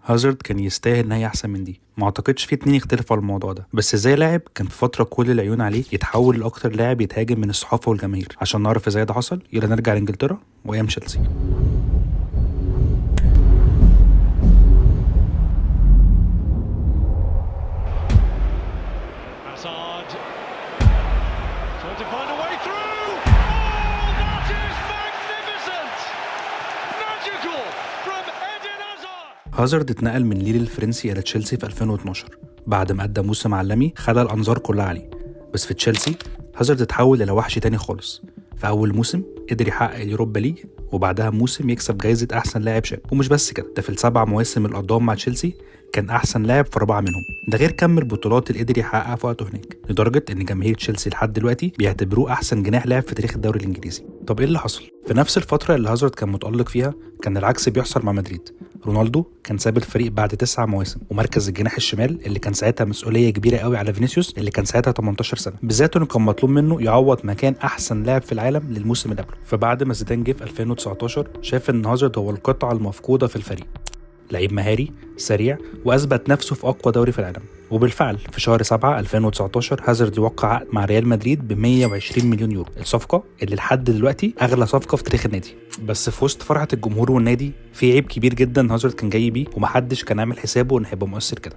هازارد كان يستاهل نهاية احسن من دي، ما اعتقدش في اتنين يختلفوا على الموضوع ده. بس ازاي لاعب كان في فتره كل العيون عليه يتحول لاكتر لاعب يتهاجم من الصحافه والجماهير؟ عشان نعرف ازاي ده حصل يلا نرجع لانجلترا وايام تشيلسي. هازارد اتنقل من ليل الفرنسي الى تشيلسي في 2012 بعد ما قدم موسم عالمي خلى الانظار كلها عليه. بس في تشيلسي هازارد اتحول الى وحش تاني خالص. في اول موسم قدر يحقق اليوروبا ليج، وبعدها موسم يكسب جايزه احسن لاعب شاب. ومش بس كده، ده في ال7 مواسم اللي قضاهم مع تشيلسي كان احسن لاعب في 4 منهم. ده غير كم البطولات اللي قدر يحققها في وقته هناك، لدرجه ان جماهير تشيلسي لحد دلوقتي بيعتبروه احسن جناح لاعب في تاريخ الدوري الانجليزي. طب ايه اللي حصل؟ في نفس الفتره اللي هازارد كان متالق فيها كان العكس بيحصل مع مدريد. رونالدو كان ساب الفريق بعد 9 مواسم، ومركز الجناح الشمال اللي كان ساعتها مسؤوليه كبيره قوي على فينيسيوس اللي كان ساعتها 18 سنه، بالذات انه كان مطلوب منه يعوض مكان احسن لاعب في العالم للموسم اللي قبله. فبعد ما زيدان جه في 2019 شاف ان هازارد هو القطعه المفقوده في الفريق، لعيب مهاري سريع واثبت نفسه في اقوى دوري في العالم. وبالفعل في شهر 7 2019 هازارد يوقع عقد مع ريال مدريد ب 120 مليون يورو، الصفقه اللي لحد دلوقتي اغلى صفقه في تاريخ النادي. بس في وسط فرحه الجمهور والنادي في عيب كبير جدا هازارد كان جاي بيه ومحدش كان عامل حسابه انه هيبقى مؤثر كده: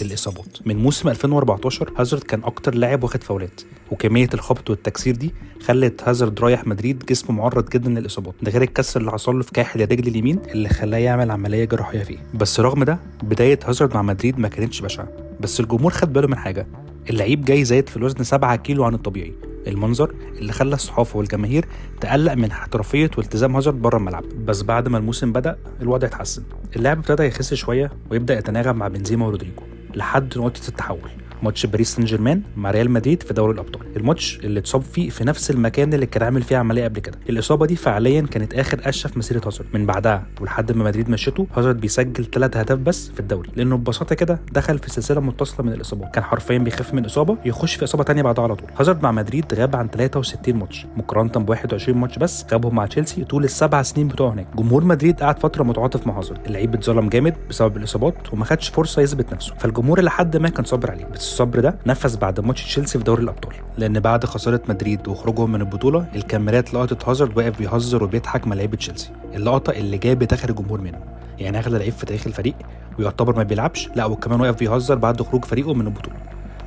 الاصابات. من موسم 2014 هازارد كان اكتر لاعب واخد فاولات، وكميه الخبط والتكسير دي خلت هازارد رايح مدريد جسمه معرض جدا للاصابات. ده غير الكسر اللي حصل له في كاحل الرجل اليمين اللي خلاه يعمل عمليه جراحيه فيه. بس رغم ده بدايه هازارد مع مدريد ما كانتش بشعه. بس الجمهور خد باله من حاجه: اللعيب جاي زايد في الوزن 7 كيلو عن الطبيعي، المنظر اللي خلى الصحافه والجماهير تقلق من احترافيه والتزام هازارد بره الملعب. بس بعد ما الموسم بدا الوضع اتحسن، اللاعب ابتدى يخس شويه ويبدا يتناغم مع بنزيما ورودريجو لحد نقطة التحول، ماتش باريس سان جيرمان مع ريال مدريد في دوري الابطال، الماتش اللي اتصاب فيه في نفس المكان اللي كان عامل فيه عمليه قبل كده. الاصابه دي فعليا كانت اخر قشه في مسيره هازارد. من بعدها ولحد ما مدريد مشيته هازارد بيسجل 3 أهداف بس في الدوري، لانه ببساطه كده دخل في سلسله متصله من الاصابات. كان حرفيا بيخف من اصابه يخش في اصابه ثانيه بعدها على طول. هازارد مع مدريد غاب عن 63 ماتش مقارنه ب 21 ماتش بس غابهم مع تشيلسي طول ال7 سنين بتوعه هناك. جمهور مدريد قعد فتره متعاطف مع هازارد، اللعيب اتظلم جامد بسبب الاصابات وما خدش فرصه يثبت نفسه، فالجمهور لحد ما كان صابر عليه. بس الصبر ده نفذ بعد ماتش تشيلسي في دوري الابطال، لان بعد خساره مدريد وخروجهم من البطوله الكاميرات لقطت هازارد واقف بيهزر وبيضحك مع لعيبه تشيلسي، اللقطه اللي جابت اخر الجمهور منه. يعني اغلى لعيب في تاريخ الفريق ويعتبر ما بيلعبش، لا وكمان واقف بيهزر بعد خروج فريقه من البطوله.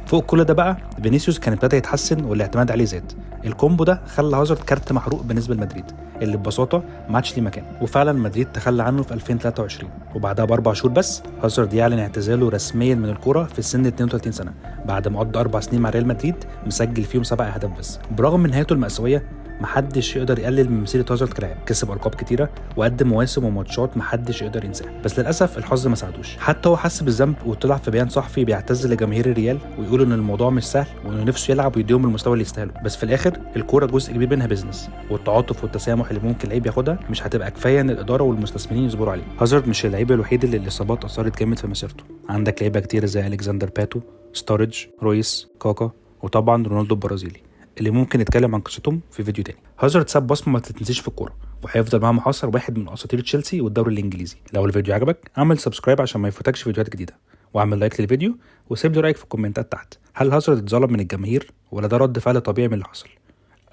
فوق كل ده بقى فينيسيوس كان ابتدى يتحسن والاعتماد عليه زاد. الكومبو ده خلى هازارد كارت محروق بالنسبه لمدريد اللي ببساطه ما عادش ليه مكان، وفعلا مدريد تخلى عنه في 2023. وبعدها ب4 شهور بس هازارد يعلن اعتزاله رسميا من الكوره في سن 32 سنه بعد ما قضى 4 سنين مع ريال مدريد مسجل فيهم 7 أهداف بس. برغم من نهايته المأساويه محدش يقدر يقلل من مسيره هازارد كلاعب، كسب القاب كتيره وقدم مواسم وماتشات محدش يقدر ينساها. بس للاسف الحظ ما ساعدوش، حتى هو حس بالذنب وطلع في بيان صحفي بيعتذر لجماهير الريال ويقول ان الموضوع مش سهل وانه نفسه يلعب ويديهم المستوى اللي يستاهله. بس في الاخر الكوره جزء كبير منها بيزنس، والتعاطف والتسامح اللي ممكن اللعيب ياخدها مش هتبقى كفايه ان الاداره والمستثمرين يصبروا عليه. هازارد مش اللعيب الوحيد اللي الاصابات اثرت جامد في مسيرته، عندك لعيبه كتير زي الكسندر باتو، ستوريدج، رويس، كاكا، وطبعا رونالدو البرازيلي اللي ممكن نتكلم عن قصتهم في فيديو تاني. هازارد ساب بصمه ما تتنسيش في الكوره وهيفضل مهما حصل واحد من اساطير تشيلسي والدوري الانجليزي. لو الفيديو عجبك اعمل سبسكرايب عشان ما يفوتكش فيديوهات جديده، واعمل لايك للفيديو وسيب لي رايك في الكومنتات تحت. هل هازارد اتظلم من الجماهير ولا ده رد فعل طبيعي من اللي حصل؟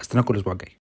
استناكم الاسبوع الجاي.